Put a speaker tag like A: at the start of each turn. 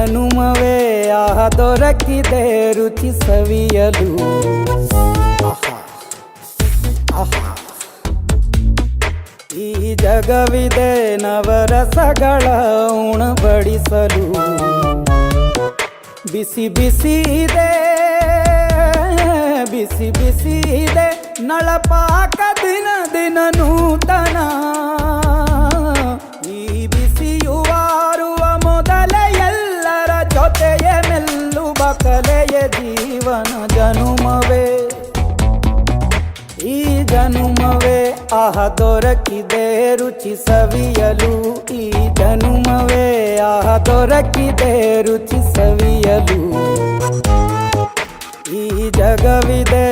A: ಜನುಮವೇ ಆಹ ದೊರಕಿದೆ ರುಚಿ ಸವಿಯಲು. ಆಹಾ ಆಹಾ ಈ ಜಗವಿದೆ ನವರಸಗಳ ಉಣಬಡಿಸಲು. ಬಿಸಿ ಬಿಸಿ ಇದೆ ಬಿಸಿ ಬಿಸಿ ಇದೆ ನಳಪಾಕ ದಿನ ದಿನ ನೂತನ. ಈ ಬಿಸಿಯುವಾರುವ ಮೊದಲೇ ಎಲ್ಲರ ಜೊತೆಯೇ ಮೆಲ್ಲುವ ಕಲೆಯ ಜೀವನ ಜನುಮವೇ ಈ ಜನುಮವೇ ಆಹ ದೊರಕಿದೆ ರುಚಿ ಸವಿಯಲು. ಈ ಜನುಮವೇ ಆಹ ದೊರಕಿದೆ ರುಚಿ ಸವಿಯಲು. ಈ ಜಗವಿದೆ